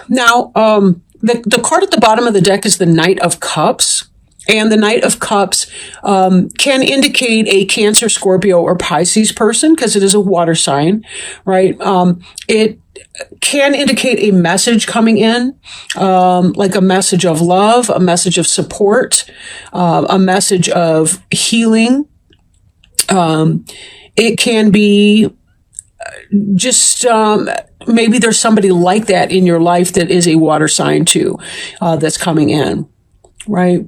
Now, the card at the bottom of the deck is the Knight of Cups. And the Knight of Cups can indicate a Cancer, Scorpio, or Pisces person because it is a water sign, right? It can indicate a message coming in, like a message of love, a message of support, a message of healing. It can be just maybe there's somebody like that in your life that is a water sign too, that's coming in, right?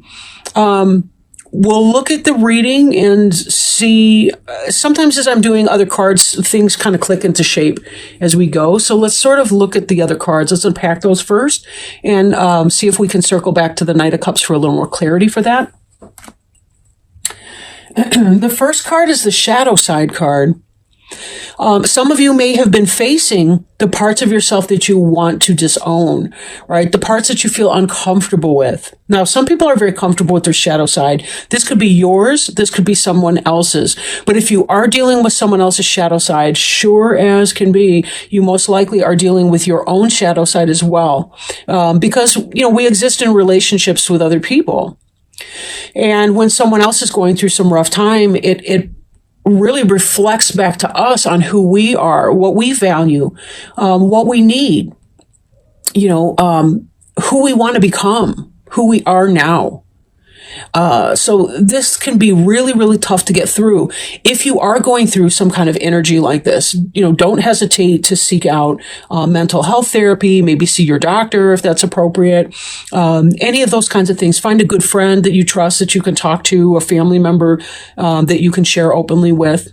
We'll look at the reading and see, sometimes as I'm doing other cards, things kind of click into shape as we go. So let's sort of look at the other cards. Let's unpack those first and see if we can circle back to the Knight of Cups for a little more clarity for that. The first card is the Shadow Side card. Some of you may have been facing the parts of yourself that you want to disown, right? The parts that you feel uncomfortable with. Now, some people are very comfortable with their shadow side. This could be yours. This could be someone else's. But if you are dealing with someone else's shadow side, sure as can be, you most likely are dealing with your own shadow side as well. Because, we exist in relationships with other people. And when someone else is going through some rough time, it really reflects back to us on who we are, what we value, what we need, who we want to become, who we are now. So this can be really, really tough to get through. If you are going through some kind of energy like this, don't hesitate to seek out mental health therapy, maybe see your doctor if that's appropriate. Any of those kinds of things. Find a good friend that you trust that you can talk to, a family member that you can share openly with.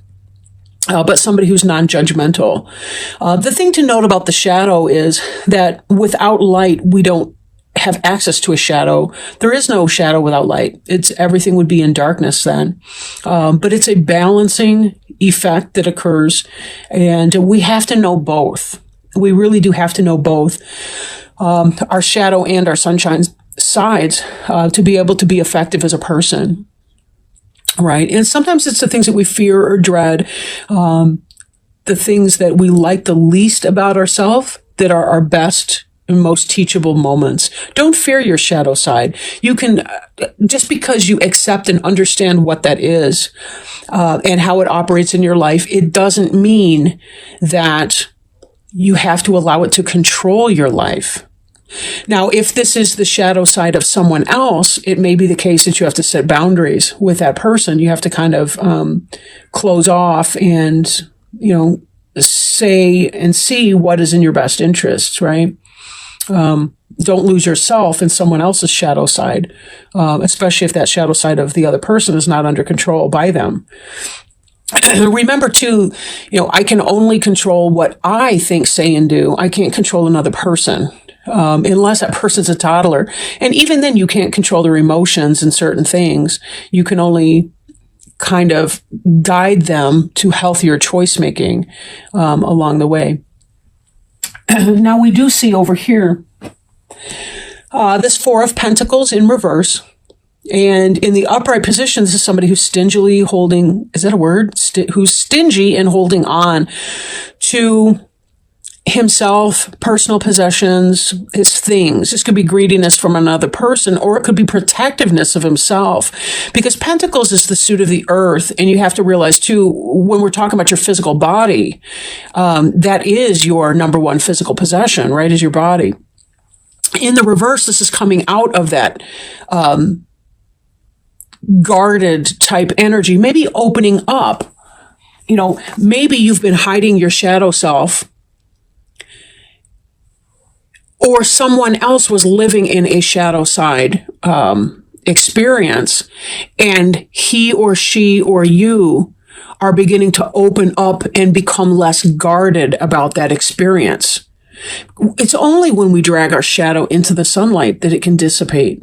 But somebody who's non-judgmental. The thing to note about the shadow is that without light, we don't have access to a shadow. There is no shadow without light. Everything would be in darkness then. But it's a balancing effect that occurs, and we have to know both. We really do have to know both, our shadow and our sunshine sides, to be able to be effective as a person. Right. And sometimes it's the things that we fear or dread, the things that we like the least about ourselves that are our best and most teachable moments. Don't fear your shadow side. You can, just because you accept and understand what that is, and how it operates in your life, it doesn't mean that you have to allow it to control your life. Now, if this is the shadow side of someone else, it may be the case that you have to set boundaries with that person. You have to kind of close off and, say and see what is in your best interests, right? Don't lose yourself in someone else's shadow side, especially if that shadow side of the other person is not under control by them. Remember too, I can only control what I think, say, and do. I can't control another person. Unless that person's a toddler. And even then you can't control their emotions and certain things. You can only kind of guide them to healthier choice making, along the way. Now we do see over here, this Four of Pentacles in reverse. And in the upright position, this is somebody who's stingily holding, is that a word? Who's stingy and holding on to himself, personal possessions, his things. This could be greediness from another person, or it could be protectiveness of himself. Because Pentacles is the suit of the earth, and you have to realize too, when we're talking about your physical body, that is your number one physical possession, right, is your body. In the reverse, this is coming out of that guarded type energy, maybe opening up. Maybe you've been hiding your shadow self, or someone else was living in a shadow side experience, and he or she or you are beginning to open up and become less guarded about that experience. It's only when we drag our shadow into the sunlight that it can dissipate,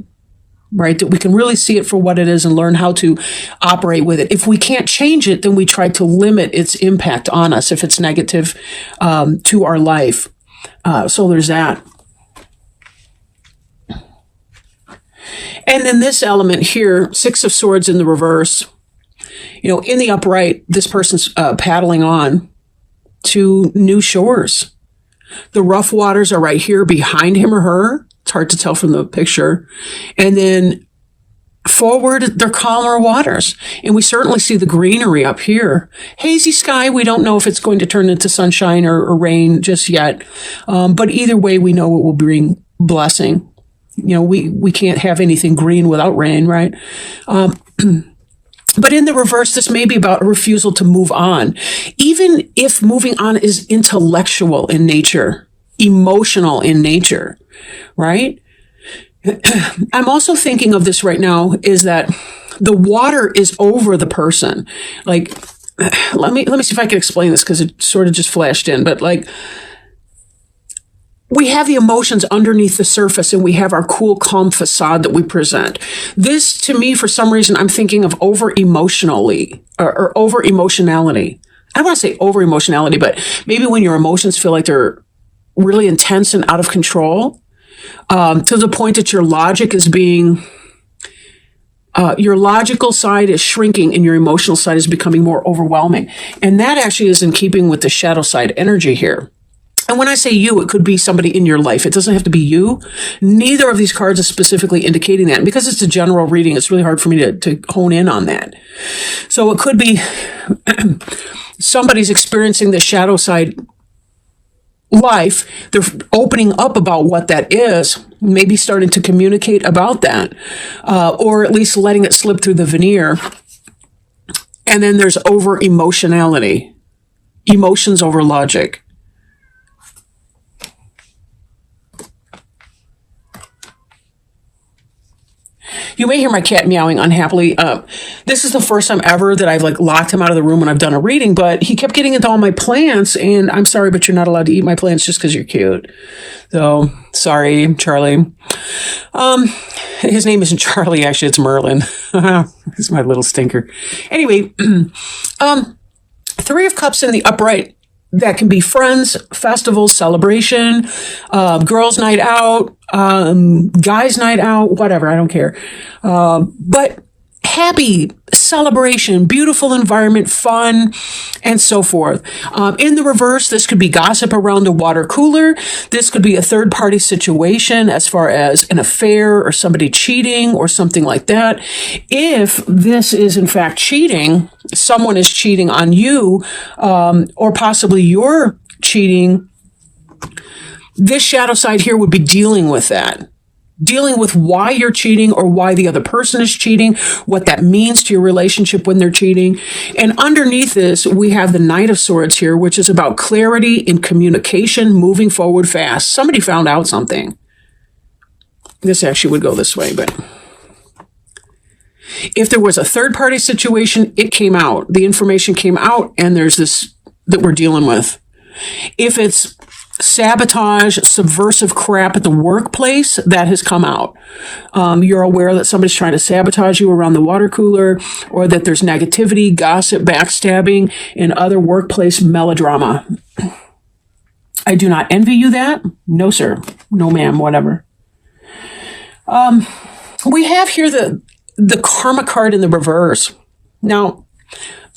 right? That we can really see it for what it is and learn how to operate with it. If we can't change it, then we try to limit its impact on us if it's negative to our life. So there's that. And then this element here, Six of Swords in the reverse, in the upright, this person's paddling on to new shores. The rough waters are right here behind him or her. It's hard to tell from the picture. And then forward, they're calmer waters. And we certainly see the greenery up here. Hazy sky, we don't know if it's going to turn into sunshine or rain just yet. But either way, we know it will bring blessing. You know, we can't have anything green without rain, right? But in the reverse, this may be about a refusal to move on. Even if moving on is intellectual in nature, emotional in nature, right? I'm also thinking of this right now is that the water is over the person. Like, let me see if I can explain this because it sort of just flashed in, but like, we have the emotions underneath the surface and we have our cool, calm facade that we present. This, to me, for some reason, I'm thinking of over-emotionally or over-emotionality. I don't want to say over-emotionality, but maybe when your emotions feel like they're really intense and out of control, to the point that your logic is being, your logical side is shrinking and your emotional side is becoming more overwhelming. And that actually is in keeping with the shadow side energy here. And when I say you, it could be somebody in your life. It doesn't have to be you. Neither of these cards is specifically indicating that. And because it's a general reading, it's really hard for me to hone in on that. So it could be somebody's experiencing the shadow side life. They're opening up about what that is, maybe starting to communicate about that, or at least letting it slip through the veneer. And then there's over emotionality, emotions over logic. You may hear my cat meowing unhappily. This is the first time ever that I've like locked him out of the room when I've done a reading, but he kept getting into all my plants, and I'm sorry, but you're not allowed to eat my plants just because you're cute. So, sorry, Charlie. His name isn't Charlie, actually, it's Merlin. He's my little stinker. Anyway, Three of Cups in the upright. That can be friends, festivals, celebration, girls' night out, guys' night out, whatever, I don't care. But happy, celebration, beautiful environment, fun, and so forth. In the reverse, this could be gossip around a water cooler. This could be a third-party situation as far as an affair or somebody cheating or something like that. If this is, in fact, cheating, someone is cheating on you, or possibly you're cheating, this shadow side here would be dealing with that. Dealing with why you're cheating or why the other person is cheating, what that means to your relationship when they're cheating. And underneath this, we have the Knight of Swords here, which is about clarity in communication, moving forward fast. Somebody found out something. This actually would go this way, but if there was a third-party situation, it came out. The information came out, and there's this that we're dealing with. If it's sabotage, subversive crap at the workplace, that has come out. You're aware that somebody's trying to sabotage you around the water cooler, or that there's negativity, gossip, backstabbing, and other workplace melodrama. I do not envy you that. No, sir. No, ma'am. Whatever. We have here the karma card in the reverse. Now,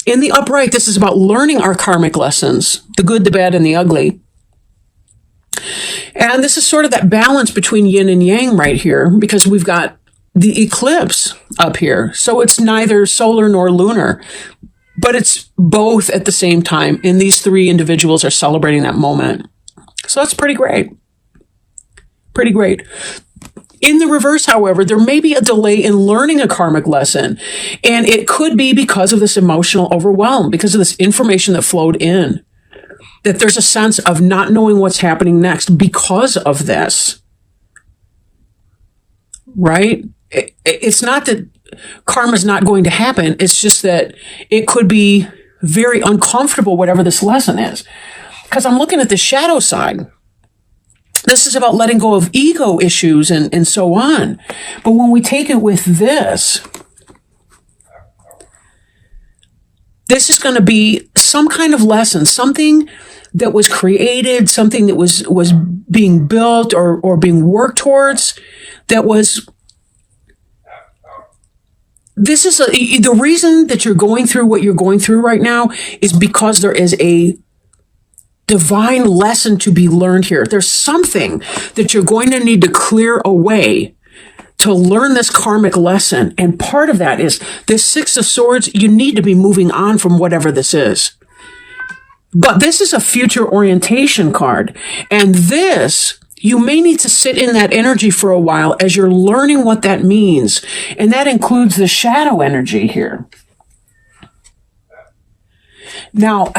in the upright, this is about learning our karmic lessons, the good, the bad, and the ugly. And this is sort of that balance between yin and yang right here, because we've got the eclipse up here. So it's neither solar nor lunar, but it's both at the same time. And these three individuals are celebrating that moment. So that's pretty great. Pretty great. In the reverse, however, there may be a delay in learning a karmic lesson. And it could be because of this emotional overwhelm, because of this information that flowed in. That there's a sense of not knowing what's happening next because of this. Right? It's not that karma's not going to happen. It's just that it could be very uncomfortable, whatever this lesson is. Because I'm looking at the shadow side. This is about letting go of ego issues and so on. But when we take it with this is going to be some kind of lesson, something that was created, something that was being built or being worked towards, that was, this is the reason that you're going through what you're going through right now is because there is a divine lesson to be learned here. There's something that you're going to need to clear away to learn this karmic lesson. And part of that is this Six of Swords. You need to be moving on from whatever this is. But this is a future orientation card. And this, you may need to sit in that energy for a while as you're learning what that means. And that includes the shadow energy here. Now,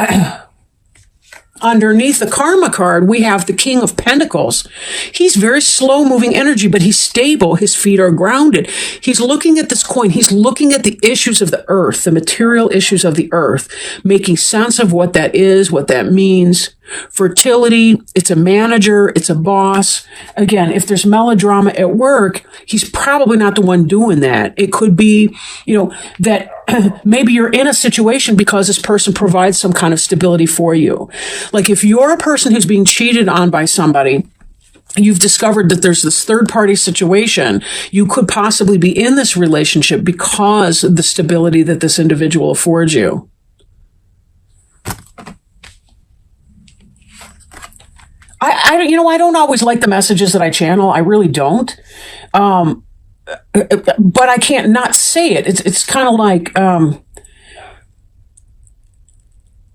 underneath the Karma card, we have the King of Pentacles. He's very slow-moving energy, but he's stable. His feet are grounded. He's looking at this coin. He's looking at the issues of the earth, the material issues of the earth, making sense of what that is, what that means. Fertility, it's a manager, it's a boss. Again, if there's melodrama at work, he's probably not the one doing that. It could be, that maybe you're in a situation because this person provides some kind of stability for you. Like if you're a person who's being cheated on by somebody, you've discovered that there's this third party situation, you could possibly be in this relationship because of the stability that this individual affords you. I don't always like the messages that I channel. I really don't. But I can't not say it. It's kind of like,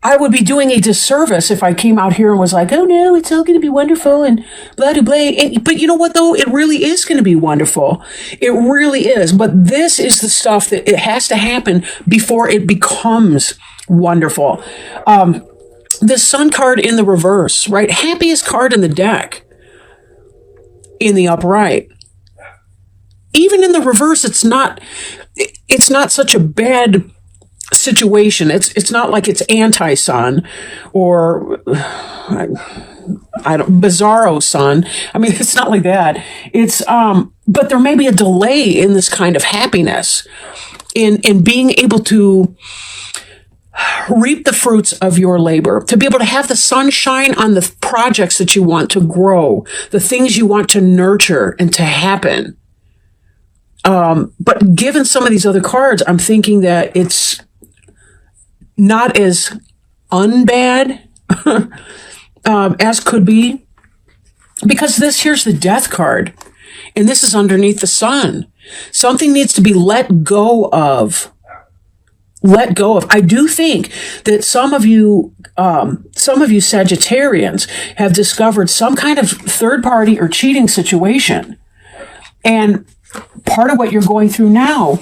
I would be doing a disservice if I came out here and was like, oh no, it's all going to be wonderful and blah, blah, blah. But you know what though? It really is going to be wonderful. It really is. But this is the stuff that it has to happen before it becomes wonderful. The Sun card in the reverse, right? Happiest card in the deck in the upright. Even in the reverse, it's not such a bad situation. It's not like it's anti-sun or bizarro sun. I mean, it's not like that. It's but there may be a delay in this kind of happiness in being able to reap the fruits of your labor, to be able to have the sunshine on the projects that you want to grow, the things you want to nurture and to happen. But given some of these other cards, I'm thinking that it's not as unbad as could be, because here's the Death card, and this is underneath the Sun. Something needs to be let go of. Let go of. I do think that some of you Sagittarians have discovered some kind of third party or cheating situation. And part of what you're going through now,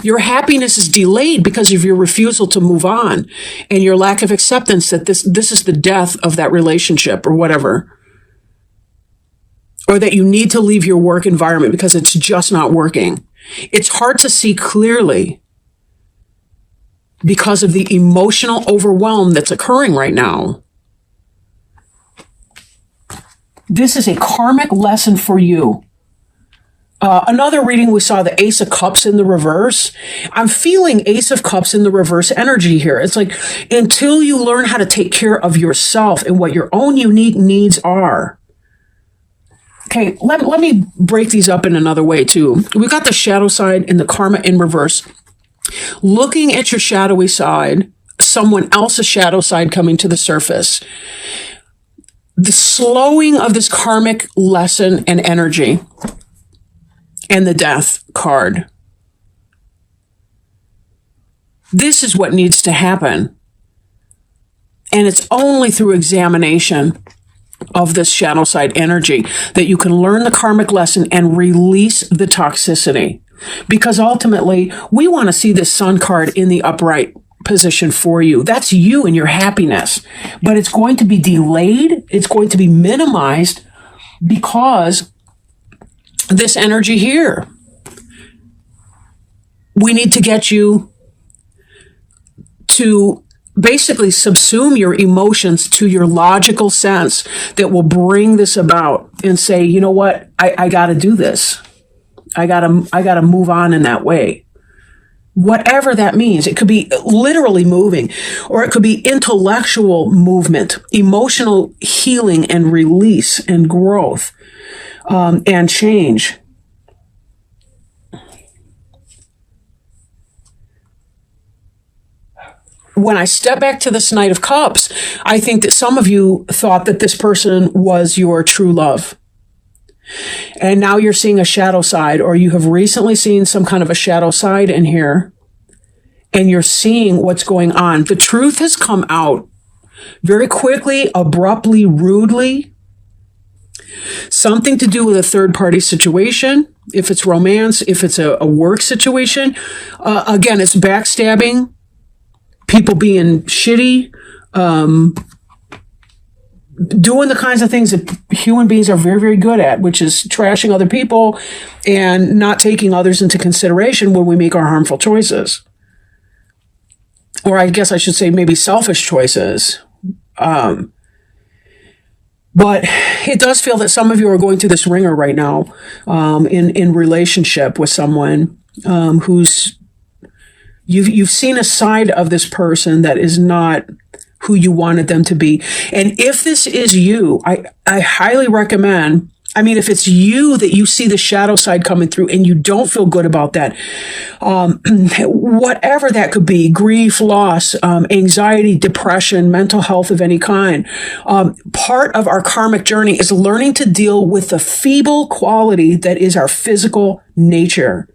your happiness is delayed because of your refusal to move on and your lack of acceptance that this is the death of that relationship or whatever. Or that you need to leave your work environment because it's just not working. It's hard to see clearly because of the emotional overwhelm that's occurring right now. This is a karmic lesson for you. Another reading, we saw the Ace of Cups in the reverse. I'm feeling Ace of Cups in the reverse energy here. It's like until you learn how to take care of yourself and what your own unique needs are. Okay, let me break these up in another way too. We got the shadow side and the karma in reverse. Looking at your shadowy side, someone else's shadow side coming to the surface. The slowing of this karmic lesson and energy. And the Death card. This is what needs to happen. And it's only through examination of this shadow side energy that you can learn the karmic lesson and release the toxicity. Because ultimately, we want to see this Sun card in the upright position for you. That's you and your happiness. But it's going to be delayed. It's going to be minimized because this energy here. We need to get you to basically subsume your emotions to your logical sense that will bring this about and say, you know what, I got to do this. I got to move on in that way. Whatever that means. It could be literally moving, or it could be intellectual movement, emotional healing and release and growth, and change. when I step back to this Knight of Cups, I think that some of you thought that this person was your true love. And now you're seeing a shadow side, or you have recently seen some kind of a shadow side in here, and you're seeing what's going on. The truth has come out very quickly, abruptly, rudely. Something to do with a third-party situation, if it's romance, if it's a work situation. Again, it's backstabbing, people being shitty, doing the kinds of things that human beings are very, very good at, which is trashing other people and not taking others into consideration when we make our harmful choices. Or I guess I should say maybe selfish choices. But it does feel that some of you are going through this ringer right now in relationship with someone who's you've seen a side of this person that is not who you wanted them to be. And if this is you, I highly recommend, I mean, if it's you that you see the shadow side coming through and you don't feel good about that, whatever that could be, grief, loss, anxiety, depression, mental health of any kind, part of our karmic journey is learning to deal with the feeble quality that is our physical nature,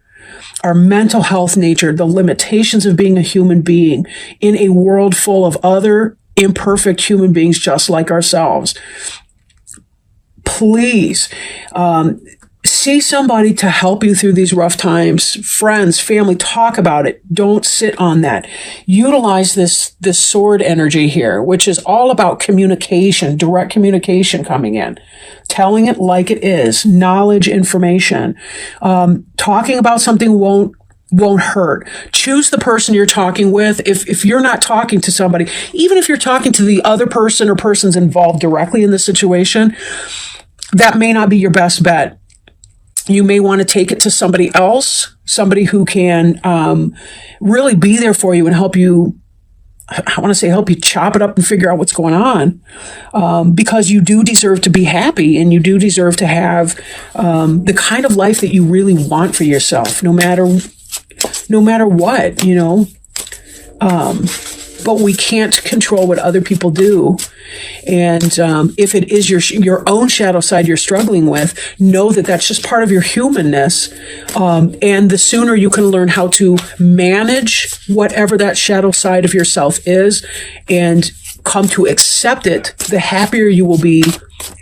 our mental health nature, the limitations of being a human being in a world full of other imperfect human beings just like ourselves. Please see somebody to help you through these rough times. Friends, family, talk about it. Don't sit on that. Utilize this sword energy here, which is all about communication, direct communication coming in, telling it like it is, knowledge, information. Talking about something won't hurt. Choose the person you're talking with. If you're not talking to somebody, even if you're talking to the other person or persons involved directly in the situation, that may not be your best bet. You may want to take it to somebody else, somebody who can really be there for you and help you, I want to say help you chop it up and figure out what's going on, because you do deserve to be happy and you do deserve to have the kind of life that you really want for yourself, no matter what, you know. But we can't control what other people do. And if it is your own shadow side you're struggling with, know that that's just part of your humanness. And the sooner you can learn how to manage whatever that shadow side of yourself is and come to accept it, the happier you will be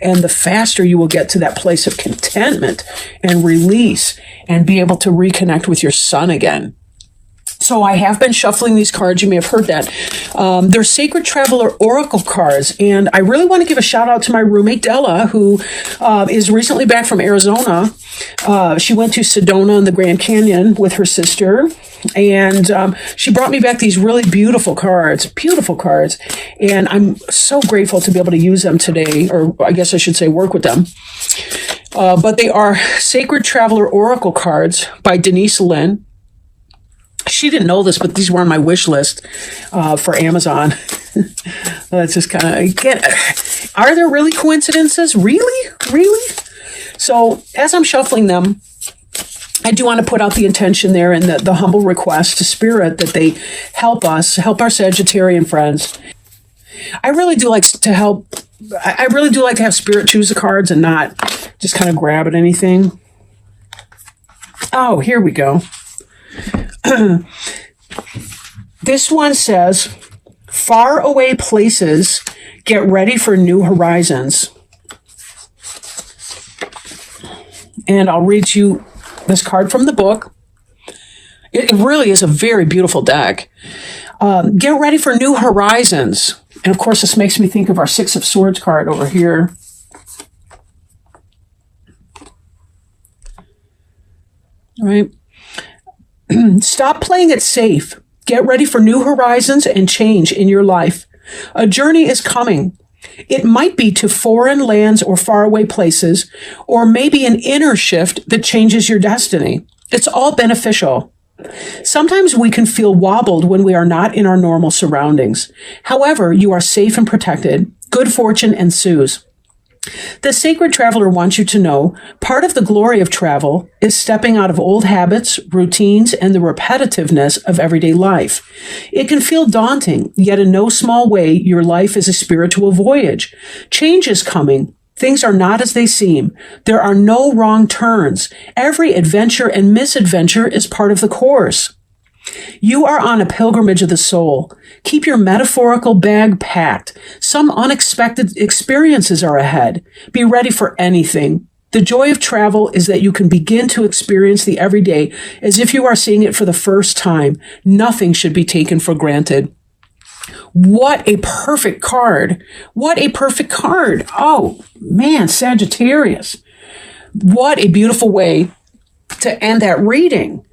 and the faster you will get to that place of contentment and release and be able to reconnect with your sun again. So I have been shuffling these cards. You may have heard that. They're Sacred Traveler Oracle cards. And I really want to give a shout out to my roommate, Della, who is recently back from Arizona. She went to Sedona in the Grand Canyon with her sister. And she brought me back these really beautiful cards. And I'm so grateful to be able to use them today, or I guess I should say work with them. But they are Sacred Traveler Oracle cards by Denise Lynn. She didn't know this, but these were on my wish list for Amazon. That's just kind of, are there really coincidences? Really? So as I'm shuffling them, I do want to put out the intention there and the humble request to Spirit that they help us, help our Sagittarian friends. I really do like to have Spirit choose the cards and not just kind of grab at anything. Oh, here we go. This one says, far away places, get ready for new horizons. And I'll read you this card from the book. It really is a very beautiful deck. Get ready for new horizons. And of course, this makes me think of our Six of Swords card over here. All right. Stop playing it safe. Get ready for new horizons and change in your life. A journey is coming. It might be to foreign lands or faraway places, or maybe an inner shift that changes your destiny. It's all beneficial. Sometimes we can feel wobbled when we are not in our normal surroundings. However, you are safe and protected. Good fortune ensues. The sacred traveler wants you to know part of the glory of travel is stepping out of old habits, routines, and the repetitiveness of everyday life. It can feel daunting, yet in no small way, your life is a spiritual voyage. Change is coming. Things are not as they seem. There are no wrong turns. Every adventure and misadventure is part of the course. You are on a pilgrimage of the soul. Keep your metaphorical bag packed. Some unexpected experiences are ahead. Be ready for anything. The joy of travel is that you can begin to experience the everyday as if you are seeing it for the first time. Nothing should be taken for granted. What a perfect card. What a perfect card. Oh, man, Sagittarius. What a beautiful way to end that reading.